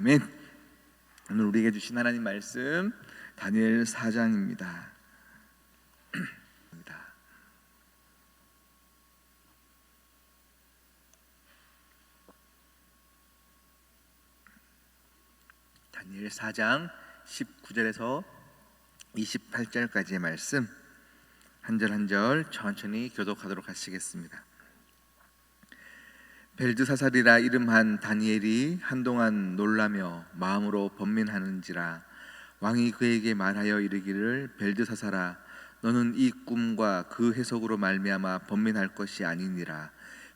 아멘. 오늘 우리에게 주신 하나님 말씀 다니엘 4장입니다. 다니엘 4장 19절에서 28절까지의 말씀 한 절 한 절 천천히 교독하도록 하시겠습니다. 벨드사살이라 이름한 다니엘이 한동안 놀라며 마음으로 번민하는지라 왕이 그에게 말하여 이르기를 벨드사살아 너는 이 꿈과 그 해석으로 말미암아 번민할 것이 아니니라.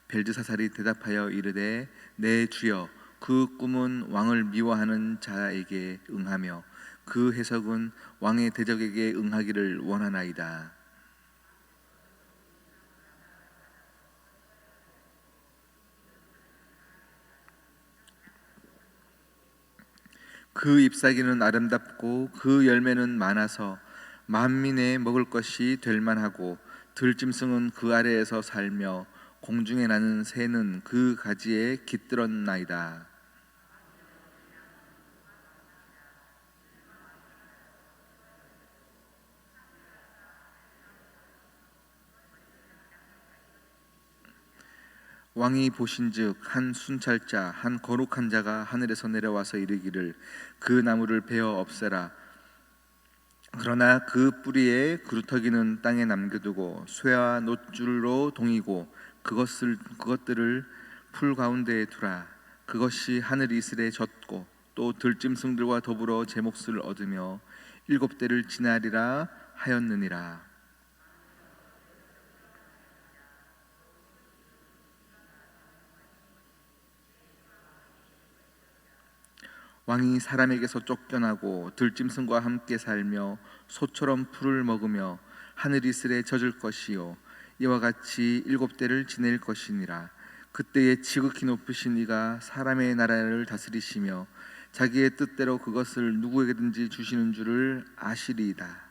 벨드사살이 대답하여 이르되 내 주여 그 꿈은 왕을 미워하는 자에게 응하며 그 해석은 왕의 대적에게 응하기를 원하나이다. 그 잎사귀는 아름답고 그 열매는 많아서 만민에 먹을 것이 될 만하고 들짐승은 그 아래에서 살며 공중에 나는 새는 그 가지에 깃들었나이다. 왕이 보신즉 한 순찰자 한 거룩한 자가 하늘에서 내려와서 이르기를 그 나무를 베어 없애라. 그러나 그 뿌리에 그루터기는 땅에 남겨두고 쇠와 놋줄로 동이고 그것들을 풀 가운데에 두라. 그것이 하늘 이슬에 젖고 또 들짐승들과 더불어 제 몫을 얻으며 7대를 지나리라 하였느니라. 왕이 사람에게서 쫓겨나고 들짐승과 함께 살며 소처럼 풀을 먹으며 하늘 이슬에 젖을 것이요 이와 같이 7대를 지낼 것이니라. 그때에 지극히 높으신 이가 사람의 나라를 다스리시며 자기의 뜻대로 그것을 누구에게든지 주시는 줄을 아시리이다.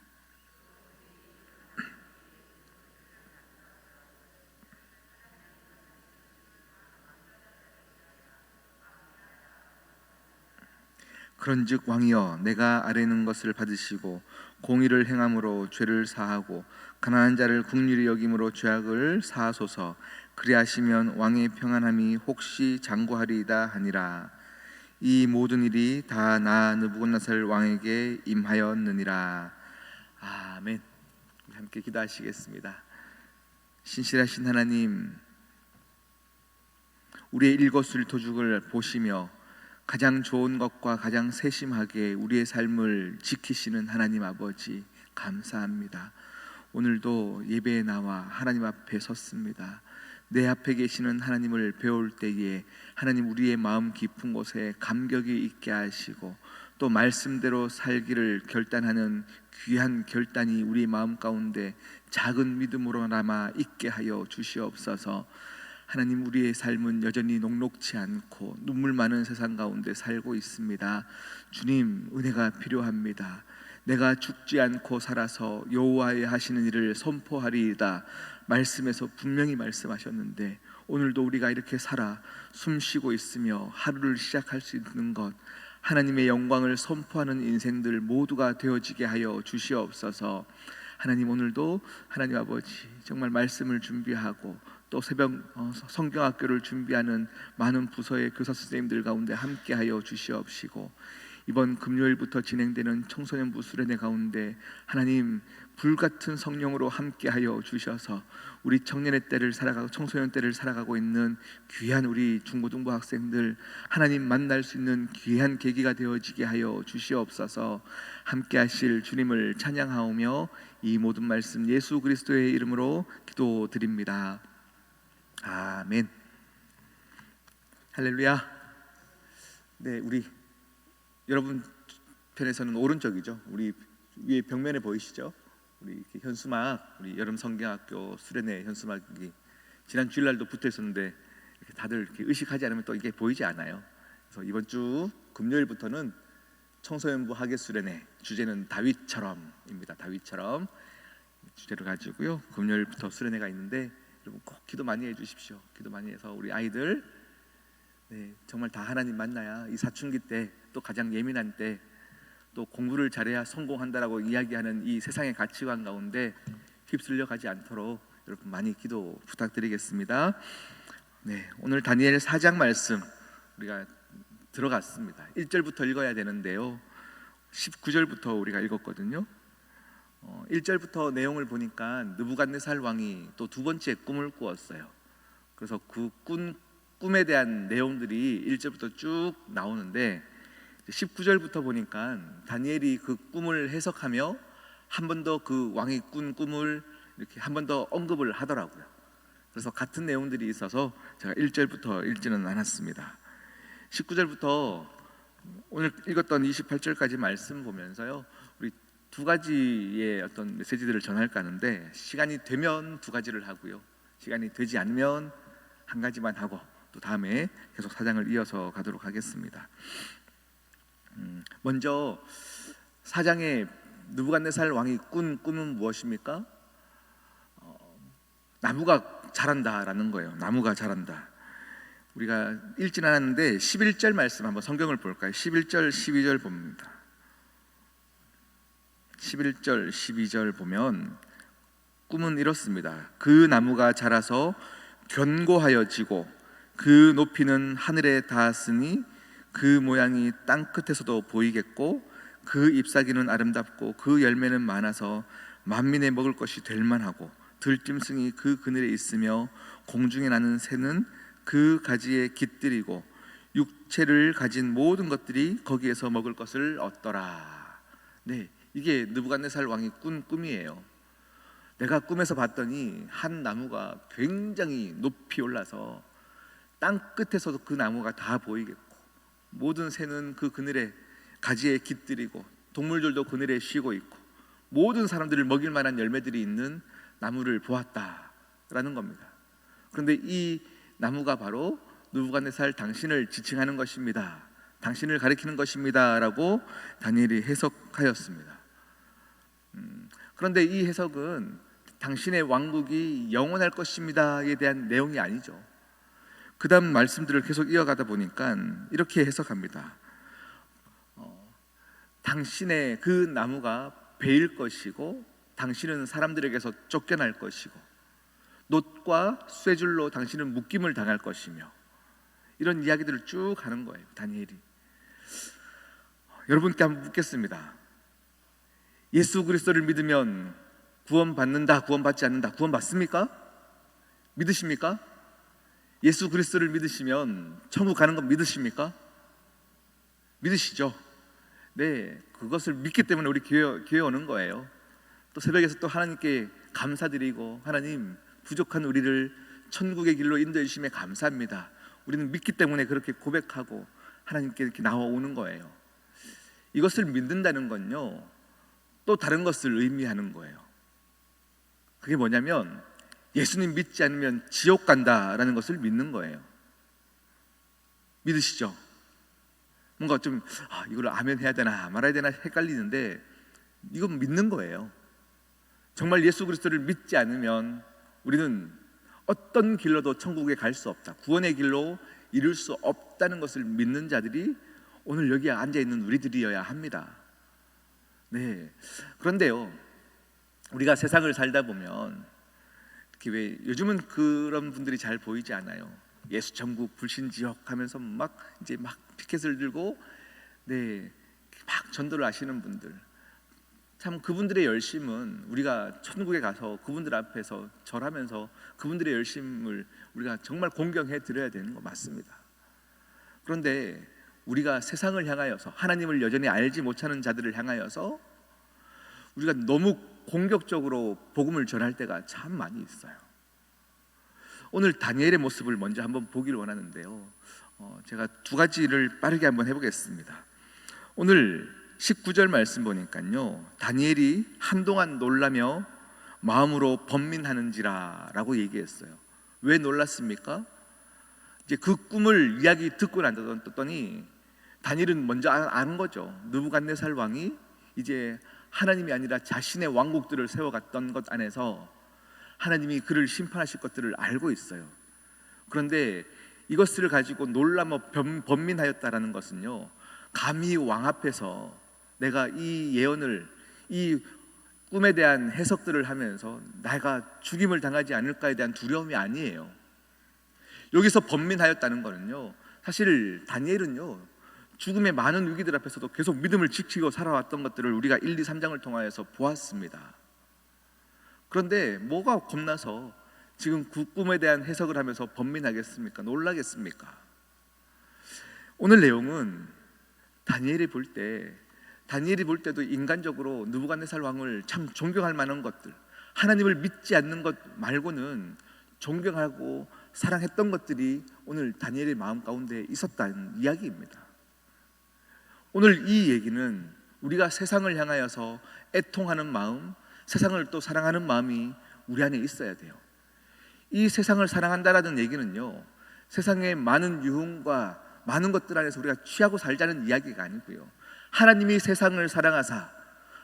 그런즉 왕이여 내가 아뢰는 것을 받으시고 공의를 행함으로 죄를 사하고 가난한 자를 긍휼히 여김으로 죄악을 사하소서. 그리하시면 왕의 평안함이 혹시 장구하리이다 하니라. 이 모든 일이 다 나 느부갓네살 왕에게 임하였느니라. 아멘. 함께 기도하시겠습니다. 신실하신 하나님, 우리의 일거수일투족을 보시며 가장 좋은 것과 가장 세심하게 우리의 삶을 지키시는 하나님 아버지 감사합니다. 오늘도 예배에 나와 하나님 앞에 섰습니다. 내 앞에 계시는 하나님을 배울 때에 하나님 우리의 마음 깊은 곳에 감격이 있게 하시고 또 말씀대로 살기를 결단하는 귀한 결단이 우리 마음 가운데 작은 믿음으로나마 있게 하여 주시옵소서. 하나님 우리의 삶은 여전히 녹록지 않고 눈물 많은 세상 가운데 살고 있습니다. 주님 은혜가 필요합니다. 내가 죽지 않고 살아서 여호와의 하시는 일을 선포하리이다 말씀에서 분명히 말씀하셨는데 오늘도 우리가 이렇게 살아 숨쉬고 있으며 하루를 시작할 수 있는 것 하나님의 영광을 선포하는 인생들 모두가 되어지게 하여 주시옵소서. 하나님 오늘도 하나님 아버지 정말 말씀을 준비하고 또 새벽 성경학교를 준비하는 많은 부서의 교사 선생님들 가운데 함께하여 주시옵시고 이번 금요일부터 진행되는 청소년부 수련회 가운데 하나님 불같은 성령으로 함께하여 주셔서 우리 청년의 때를 살아가고 청소년 때를 살아가고 있는 귀한 우리 중고등부 학생들 하나님 만날 수 있는 귀한 계기가 되어지게 하여 주시옵소서. 함께하실 주님을 찬양하오며 이 모든 말씀 예수 그리스도의 이름으로 기도드립니다. 아멘. 할렐루야. 네, 우리 여러분 편에서는 오른쪽이죠. 우리 위에 벽면에 보이시죠? 우리 현수막, 우리 여름 성경학교 수련회 현수막이 지난 주일날도 붙어 있었는데 이렇게 다들 이렇게 의식하지 않으면 또 이게 보이지 않아요. 그래서 이번 주 금요일부터는 청소년부 학예 수련회 주제는 다윗처럼입니다. 다윗처럼 주제를 가지고요. 금요일부터 수련회가 있는데 여러분 꼭 기도 많이 해주십시오. 기도 많이 해서 우리 아이들 네, 정말 다 하나님 만나야 이 사춘기 때, 또 가장 예민한 때, 또 공부를 잘해야 성공한다라고 이야기하는 이 세상의 가치관 가운데 휩쓸려 가지 않도록 여러분 많이 기도 부탁드리겠습니다. 네, 오늘 다니엘 4장 말씀 우리가 들어갔습니다. 1절부터 읽어야 되는데요, 19절부터 우리가 읽었거든요. 1절부터 내용을 보니까 느부갓네살 왕이 또 두 번째 꿈을 꾸었어요. 그래서 그 꿈에 대한 내용들이 1절부터 쭉 나오는데 19절부터 보니까 다니엘이 그 꿈을 해석하며 한 번 더 그 왕이 꾼 꿈을 이렇게 한 번 더 언급을 하더라고요. 그래서 같은 내용들이 있어서 제가 1절부터 읽지는 않았습니다. 19절부터 오늘 읽었던 28절까지 말씀 보면서요, 우리 두 가지의 어떤 메시지들을 전할까 하는데, 시간이 되면 두 가지를 하고요, 시간이 되지 않으면 한 가지만 하고 또 다음에 계속 사장을 이어서 가도록 하겠습니다. 먼저 사장의 느부갓네살 왕이 꾼 꿈은 무엇입니까? 나무가 자란다라는 거예요. 나무가 자란다. 우리가 읽진 않았는데 11절 말씀 한번 성경을 볼까요? 11절 12절 봅니다. 11절 12절 보면 꿈은 이렇습니다. 그 나무가 자라서 견고하여지고 그 높이는 하늘에 닿았으니 그 모양이 땅 끝에서도 보이겠고 그 잎사귀는 아름답고 그 열매는 많아서 만민의 먹을 것이 될 만하고 들짐승이 그 그늘에 있으며 공중에 나는 새는 그 가지에 깃들이고 육체를 가진 모든 것들이 거기에서 먹을 것을 얻더라. 네, 이게 느부갓네살 왕이 꾼 꿈이에요. 내가 꿈에서 봤더니 한 나무가 굉장히 높이 올라서 땅 끝에서도 그 나무가 다 보이겠고 모든 새는 그 그늘에 가지에 깃들이고 동물들도 그늘에 쉬고 있고 모든 사람들을 먹일 만한 열매들이 있는 나무를 보았다라는 겁니다. 그런데 이 나무가 바로 느부갓네살 당신을 지칭하는 것입니다. 당신을 가리키는 것입니다 라고 다니엘이 해석하였습니다. 그런데 이 해석은 당신의 왕국이 영원할 것입니다에 대한 내용이 아니죠. 그 다음 말씀들을 계속 이어가다 보니까 이렇게 해석합니다. 당신의 그 나무가 베일 것이고 당신은 사람들에게서 쫓겨날 것이고 놋과 쇠줄로 당신은 묶임을 당할 것이며, 이런 이야기들을 쭉 하는 거예요 다니엘이. 여러분께 한번 묻겠습니다. 예수 그리스도를 믿으면 구원받는다, 구원받지 않는다? 구원받습니까? 믿으십니까? 예수 그리스도를 믿으시면 천국 가는 건 믿으십니까? 믿으시죠? 네, 그것을 믿기 때문에 우리 교회 오는 거예요. 또 새벽에서 또 하나님께 감사드리고, 하나님 부족한 우리를 천국의 길로 인도해 주심에 감사합니다. 우리는 믿기 때문에 그렇게 고백하고 하나님께 이렇게 나와오는 거예요. 이것을 믿는다는 건요, 또 다른 것을 의미하는 거예요. 그게 뭐냐면 예수님 믿지 않으면 지옥 간다라는 것을 믿는 거예요. 믿으시죠? 뭔가 좀 이걸 아멘 해야 되나 말아야 되나 헷갈리는데 이건 믿는 거예요. 정말 예수 그리스도를 믿지 않으면 우리는 어떤 길로도 천국에 갈 수 없다, 구원의 길로 이룰 수 없다는 것을 믿는 자들이 오늘 여기에 앉아있는 우리들이어야 합니다. 네. 그런데요, 우리가 세상을 살다 보면 왜 요즘은 그런 분들이 잘 보이지 않아요. 예수 천국 불신 지옥 하면서 막 피켓을 들고 막 전도를 하시는 분들, 참 그분들의 열심은 우리가 천국에 가서 그분들 앞에서 절하면서 그분들의 열심을 우리가 정말 공경해 드려야 되는 거 맞습니다. 그런데 우리가 세상을 향하여서 하나님을 여전히 알지 못하는 자들을 향하여서 우리가 너무 공격적으로 복음을 전할 때가 참 많이 있어요. 오늘 다니엘의 모습을 먼저 한번 보기를 원하는데요, 제가 두 가지를 빠르게 한번 해보겠습니다. 오늘 19절 말씀 보니까요, 다니엘이 한동안 놀라며 마음으로 번민하는지라 라고 얘기했어요. 왜 놀랐습니까? 이제 그 꿈을 이야기 듣고 나더니 다니엘은 먼저 아는 거죠. 느부갓네살 왕이 이제 하나님이 아니라 자신의 왕국들을 세워갔던 것 안에서 하나님이 그를 심판하실 것들을 알고 있어요. 그런데 이것을 가지고 놀라며 번민하였다라는 것은요, 감히 왕 앞에서 내가 이 예언을, 이 꿈에 대한 해석들을 하면서 내가 죽임을 당하지 않을까에 대한 두려움이 아니에요. 여기서 번민하였다는 것은요, 사실 다니엘은요, 죽음의 많은 위기들 앞에서도 계속 믿음을 지키고 살아왔던 것들을 우리가 1, 2, 3장을 통하여서 보았습니다. 그런데 뭐가 겁나서 지금 그 꿈에 대한 해석을 하면서 번민하겠습니까? 놀라겠습니까? 오늘 내용은 다니엘이 볼 때도 인간적으로 느부갓네살 왕을 참 존경할 만한 것들, 하나님을 믿지 않는 것 말고는 존경하고 사랑했던 것들이 오늘 다니엘의 마음 가운데 있었다는 이야기입니다. 오늘 이 얘기는 우리가 세상을 향하여서 애통하는 마음, 세상을 또 사랑하는 마음이 우리 안에 있어야 돼요. 이 세상을 사랑한다라는 얘기는요, 세상의 많은 유흥과 많은 것들 안에서 우리가 취하고 살자는 이야기가 아니고요, 하나님이 세상을 사랑하사,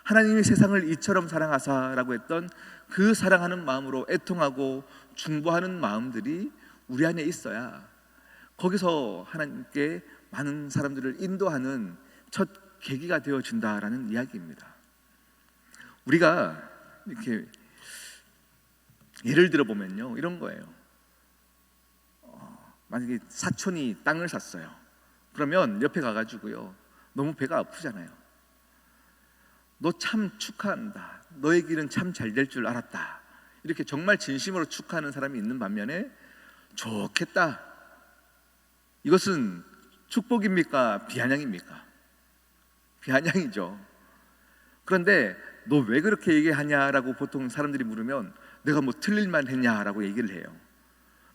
하나님이 세상을 이처럼 사랑하사라고 했던 그 사랑하는 마음으로 애통하고 중보하는 마음들이 우리 안에 있어야 거기서 하나님께 많은 사람들을 인도하는 첫 계기가 되어진다라는 이야기입니다. 우리가 이렇게 예를 들어 보면요, 이런 거예요. 만약에 사촌이 땅을 샀어요. 그러면 옆에 가가지고요, 너무 배가 아프잖아요. 너 참 축하한다, 너의 길은 참 잘 될 줄 알았다, 이렇게 정말 진심으로 축하하는 사람이 있는 반면에 좋겠다, 이것은 축복입니까? 비아냥입니까? 비아냥이죠. 그런데 너 왜 그렇게 얘기하냐라고 보통 사람들이 물으면 내가 뭐 틀릴만 했냐라고 얘기를 해요.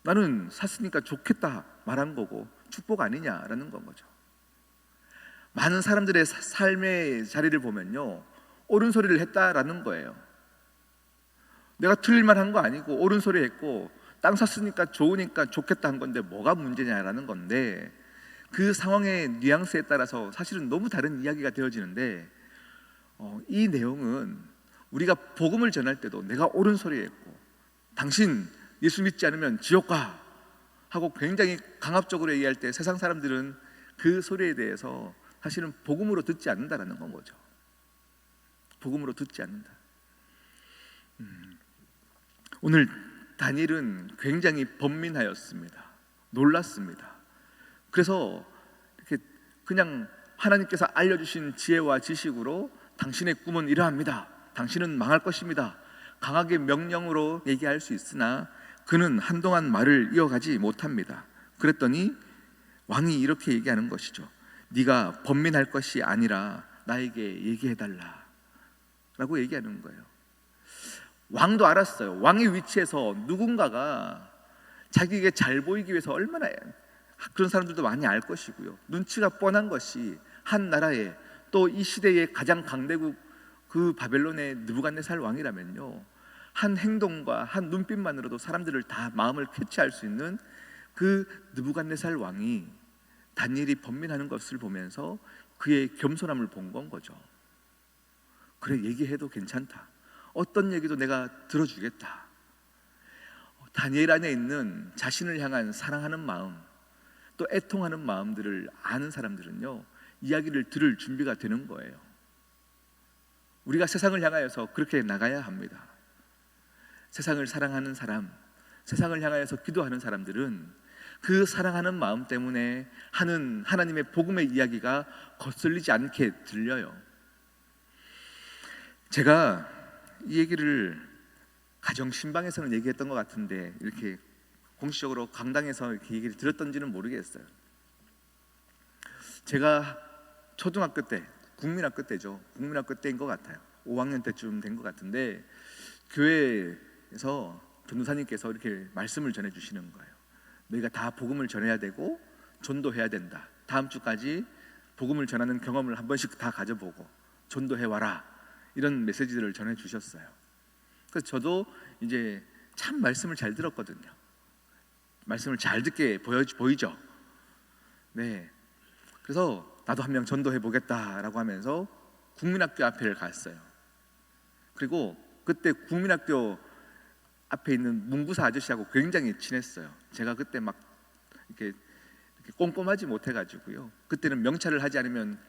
나는 샀으니까 좋겠다 말한 거고 축복 아니냐라는 건 거죠. 많은 사람들의 삶의 자리를 보면요, 옳은 소리를 했다라는 거예요. 내가 틀릴만 한 거 아니고 옳은 소리 했고 땅 샀으니까 좋으니까 좋겠다 한 건데 뭐가 문제냐라는 건데, 그 상황의 뉘앙스에 따라서 사실은 너무 다른 이야기가 되어지는데, 이 내용은 우리가 복음을 전할 때도 내가 옳은 소리 했고 당신 예수 믿지 않으면 지옥 가 하고 굉장히 강압적으로 얘기할 때 세상 사람들은 그 소리에 대해서 사실은 복음으로 듣지 않는다라는 건 거죠. 복음으로 듣지 않는다. 오늘 다니엘은 굉장히 번민하였습니다. 놀랐습니다. 그래서 이렇게 그냥 하나님께서 알려주신 지혜와 지식으로 당신의 꿈은 이러합니다, 당신은 망할 것입니다, 강하게 명령으로 얘기할 수 있으나 그는 한동안 말을 이어가지 못합니다. 그랬더니 왕이 이렇게 얘기하는 것이죠. 네가 번민할 것이 아니라 나에게 얘기해달라 라고 얘기하는 거예요. 왕도 알았어요. 왕의 위치에서 누군가가 자기에게 잘 보이기 위해서 얼마나, 그런 사람들도 많이 알 것이고요, 눈치가 뻔한 것이 한 나라에 또 이 시대의 가장 강대국 그 바벨론의 느부갓네살 왕이라면요, 한 행동과 한 눈빛만으로도 사람들을 다 마음을 캐치할 수 있는 그 느부갓네살 왕이 다니엘이 번민하는 것을 보면서 그의 겸손함을 본 건 거죠. 그래, 얘기해도 괜찮다, 어떤 얘기도 내가 들어주겠다. 다니엘 안에 있는 자신을 향한 사랑하는 마음, 또 애통하는 마음들을 아는 사람들은요, 이야기를 들을 준비가 되는 거예요. 우리가 세상을 향하여서 그렇게 나가야 합니다. 세상을 사랑하는 사람, 세상을 향하여서 기도하는 사람들은 그 사랑하는 마음 때문에 하는 하나님의 복음의 이야기가 거슬리지 않게 들려요. 제가 이 얘기를 가정 신방에서는 얘기했던 것 같은데 이렇게 공식적으로 강당에서 이렇게 얘기를 들었던지는 모르겠어요. 제가 초등학교 때, 국민학교 때죠, 국민학교 때인 것 같아요. 5학년 때쯤 된 것 같은데 교회에서 전도사님께서 이렇게 말씀을 전해주시는 거예요. 너희가 다 복음을 전해야 되고 전도해야 된다. 다음 주까지 복음을 전하는 경험을 한 번씩 다 가져보고 전도해와라, 이런 메시지들을 전해주셨어요. 그래서 저도 이제 참 말씀을 잘 들었거든요. 말씀을 잘 듣게 보이죠. 네. 그래서 나도 한 명 전도해 보겠다라고 하면서 국민학교 앞에를 갔어요. 그리고 그때 국민학교 앞에 있는 문구사 아저씨하고 굉장히 친했어요. 제가 그때 막 이렇게 꼼꼼하지 못해가지고요. 그때는 명찰을 하지 않으면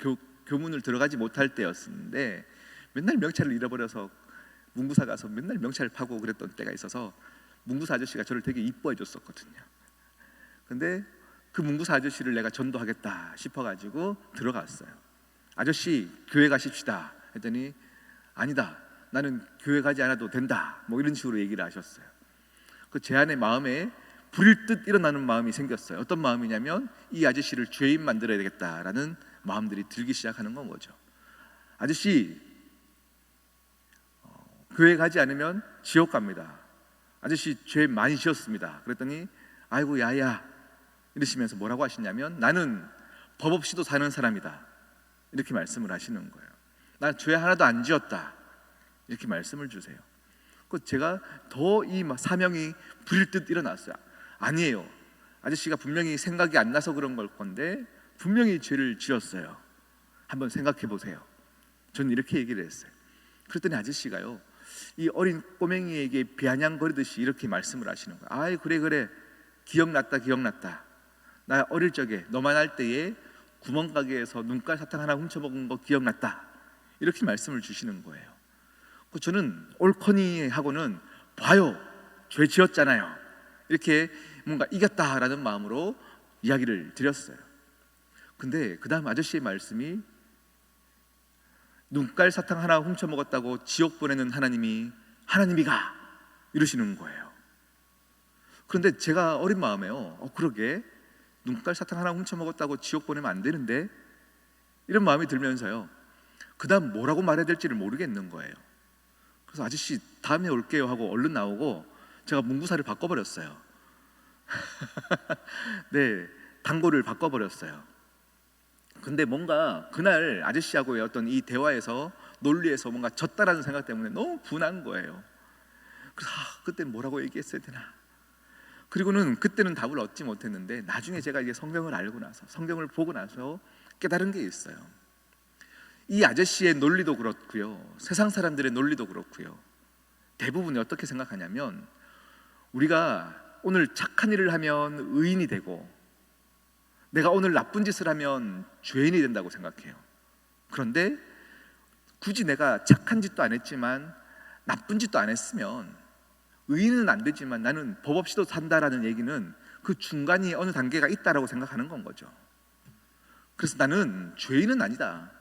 교문을 들어가지 못할 때였는데 맨날 명찰을 잃어버려서 문구사 가서 맨날 명찰 파고 그랬던 때가 있어서 문구사 아저씨가 저를 되게 이뻐해 줬었거든요. 근데 그 문구사 아저씨를 내가 전도하겠다 싶어가지고 들어갔어요. 아저씨 교회 가십시다 했더니 아니다, 나는 교회 가지 않아도 된다, 뭐 이런 식으로 얘기를 하셨어요. 그 제 안에 마음에 불일 듯 일어나는 마음이 생겼어요. 어떤 마음이냐면 이 아저씨를 죄인 만들어야 되겠다라는 마음들이 들기 시작하는 건 거죠. 아저씨 교회 가지 않으면 지옥 갑니다. 아저씨 죄 많이 지었습니다. 그랬더니 아이고 야야 이러시면서 뭐라고 하시냐면 나는 법 없이도 사는 사람이다, 이렇게 말씀을 하시는 거예요. 난 죄 하나도 안 지었다, 이렇게 말씀을 주세요. 그 제가 더 이 사명이 불일 듯 일어났어요. 아니에요, 아저씨가 분명히 생각이 안 나서 그런 걸 건데 분명히 죄를 지었어요. 한번 생각해 보세요. 저는 이렇게 얘기를 했어요. 그랬더니 아저씨가요, 이 어린 꼬맹이에게 비아냥거리듯이 이렇게 말씀을 하시는 거예요. 아이 그래 기억났다. 나 어릴 적에 너만 할 때에 구멍가게에서 눈깔 사탕 하나 훔쳐먹은 거 기억났다, 이렇게 말씀을 주시는 거예요. 저는 옳거니 하고는 봐요, 죄 지었잖아요, 이렇게 뭔가 이겼다라는 마음으로 이야기를 드렸어요. 근데 그 다음 아저씨의 말씀이 눈깔 사탕 하나 훔쳐먹었다고 지옥 보내는 하나님이가 이러시는 거예요. 그런데 제가 어린 마음에요, 그러게 눈깔 사탕 하나 훔쳐먹었다고 지옥 보내면 안 되는데, 이런 마음이 들면서요 그 다음 뭐라고 말해야 될지를 모르겠는 거예요. 그래서 아저씨 다음에 올게요 하고 얼른 나오고 제가 문구사를 바꿔버렸어요. 네, 단고를 바꿔버렸어요. 근데 뭔가 그날 아저씨하고의 어떤 이 대화에서 논리에서 뭔가 졌다라는 생각 때문에 너무 분한 거예요. 그래서 그때 뭐라고 얘기했어야 되나. 그리고는 그때는 답을 얻지 못했는데 나중에 제가 이제 성경을 알고 나서, 성경을 보고 나서 깨달은 게 있어요. 이 아저씨의 논리도 그렇고요, 세상 사람들의 논리도 그렇고요, 대부분이 어떻게 생각하냐면 우리가 오늘 착한 일을 하면 의인이 되고 내가 오늘 나쁜 짓을 하면 죄인이 된다고 생각해요. 그런데 굳이 내가 착한 짓도 안 했지만 나쁜 짓도 안 했으면 의인은 안 되지만 나는 법 없이도 산다라는 얘기는 그 중간이 어느 단계가 있다라고 생각하는 건 거죠. 그래서 나는 죄인은 아니다,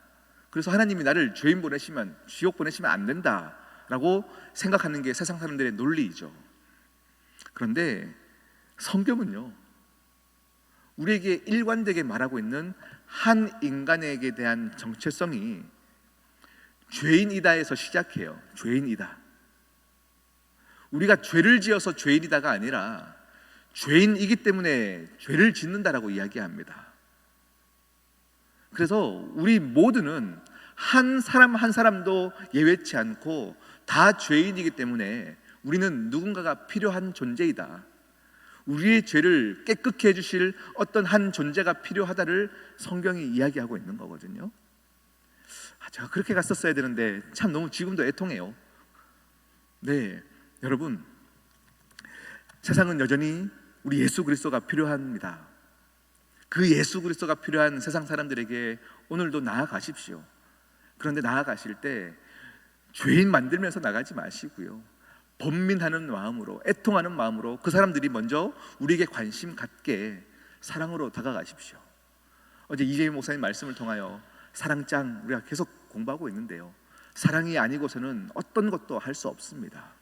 그래서 하나님이 나를 죄인 보내시면, 지옥 보내시면 안 된다라고 생각하는 게 세상 사람들의 논리이죠. 그런데 성경은요 우리에게 일관되게 말하고 있는 한 인간에게 대한 정체성이 죄인이다에서 시작해요. 죄인이다. 우리가 죄를 지어서 죄인이다가 아니라 죄인이기 때문에 죄를 짓는다라고 이야기합니다. 그래서 우리 모두는 한 사람 한 사람도 예외치 않고 다 죄인이기 때문에 우리는 누군가가 필요한 존재이다, 우리의 죄를 깨끗게 해주실 어떤 한 존재가 필요하다를 성경이 이야기하고 있는 거거든요. 제가 그렇게 갔었어야 되는데 참 너무 지금도 애통해요. 네, 여러분, 세상은 여전히 우리 예수 그리스도가 필요합니다. 그 예수 그리스도가 필요한 세상 사람들에게 오늘도 나아가십시오. 그런데 나아가실 때 죄인 만들면서 나가지 마시고요, 번민하는 마음으로, 애통하는 마음으로 그 사람들이 먼저 우리에게 관심 갖게 사랑으로 다가가십시오. 어제 이재민 목사님 말씀을 통하여 사랑장 우리가 계속 공부하고 있는데요, 사랑이 아니고서는 어떤 것도 할 수 없습니다.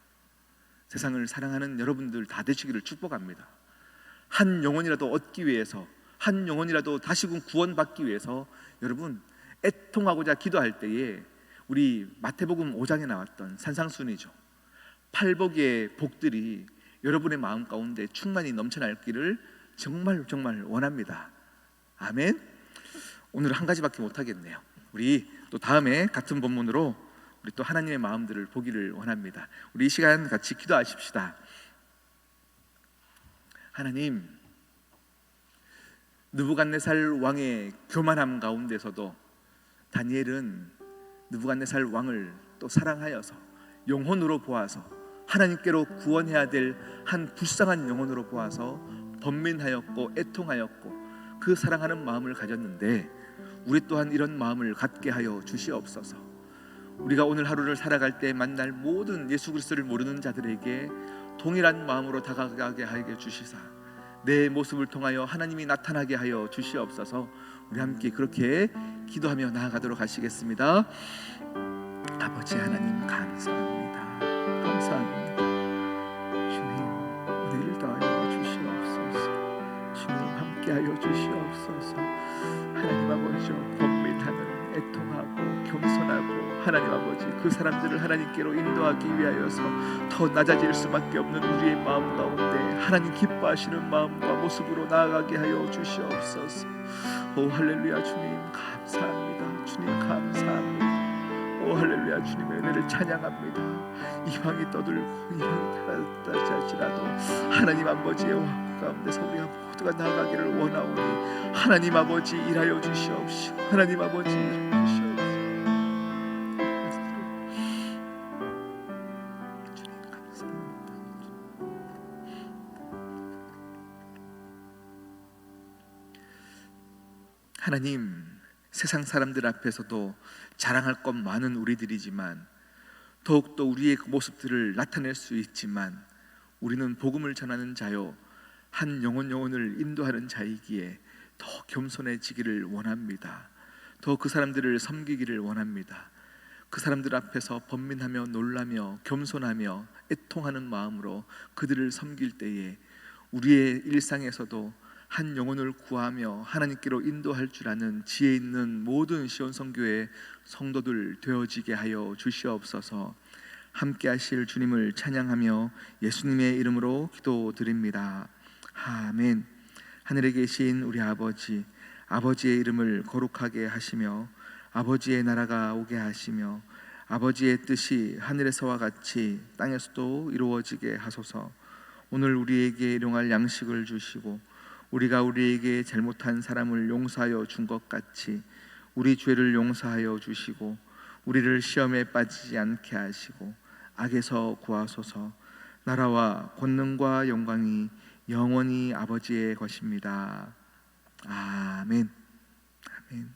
세상을 사랑하는 여러분들 다 되시기를 축복합니다. 한 영혼이라도 얻기 위해서, 한 영혼이라도 다시금 구원받기 위해서 여러분 애통하고자 기도할 때에 우리 마태복음 5장에 나왔던 산상순이죠, 팔복의 복들이 여러분의 마음 가운데 충만히 넘쳐날기를 정말 원합니다. 아멘. 오늘 한 가지밖에 못하겠네요. 우리 또 다음에 같은 본문으로 우리 또 하나님의 마음들을 보기를 원합니다. 우리 이 시간 같이 기도하십시다. 하나님, 느부갓네살 왕의 교만함 가운데서도 다니엘은 느부갓네살 왕을 또 사랑하여서 영혼으로 보아서 하나님께로 구원해야 될 한 불쌍한 영혼으로 보아서 번민하였고 애통하였고 그 사랑하는 마음을 가졌는데 우리 또한 이런 마음을 갖게 하여 주시옵소서. 우리가 오늘 하루를 살아갈 때 만날 모든 예수 그리스도를 모르는 자들에게 동일한 마음으로 다가가게 하여 주시사 내 모습을 통하여 하나님이 나타나게 하여 주시옵소서. 우리 함께 그렇게 기도하며 나아가도록 하시겠습니다. 아버지 하나님 감사합니다. 감사합니다. 주님 은혜를 더하여 주시옵소서. 주님 함께하여 주시옵소서. 하나님 아버지 번민하는 애통하고 겸손하고 하나님 아버지 그 사람들을 하나님께로 인도하기 위하여서 더 낮아질 수밖에 없는 우리의 마음 가운데 하나님 기뻐하시는 마음과 모습으로 나아가게 하여 주시옵소서. 오 할렐루야. 주님 감사합니다. 주님 감사합니다. 오 할렐루야. 주님의 은혜를 찬양합니다. 이방이 떠들고 이방이 떠들지라도 하나님 아버지의 왕국 가운데서 우리가 모두가 나아가기를 원하오니 하나님 아버지 일하여 주시옵시고 하나님 아버지 일하여 주시옵시고 주님 감사합니다. 하나님 세상 사람들 앞에서도 자랑할 것 많은 우리들이지만 더욱더 우리의 그 모습들을 나타낼 수 있지만 우리는 복음을 전하는 자요 한 영혼을 인도하는 자이기에 더 겸손해지기를 원합니다. 더 그 사람들을 섬기기를 원합니다. 그 사람들 앞에서 번민하며 놀라며 겸손하며 애통하는 마음으로 그들을 섬길 때에 우리의 일상에서도 한 영혼을 구하며 하나님께로 인도할 줄 아는 지혜 있는 모든 시온성교회 성도들 되어지게 하여 주시옵소서. 함께 하실 주님을 찬양하며 예수님의 이름으로 기도드립니다. 아멘. 하늘에 계신 우리 아버지, 아버지의 이름을 거룩하게 하시며 아버지의 나라가 오게 하시며 아버지의 뜻이 하늘에서와 같이 땅에서도 이루어지게 하소서. 오늘 우리에게 일용할 양식을 주시고 우리가 우리에게 잘못한 사람을 용서하여 준 것 같이 우리 죄를 용서하여 주시고 우리를 시험에 빠지지 않게 하시고 악에서 구하소서. 나라와 권능과 영광이 영원히 아버지의 것입니다. 아멘. 아멘.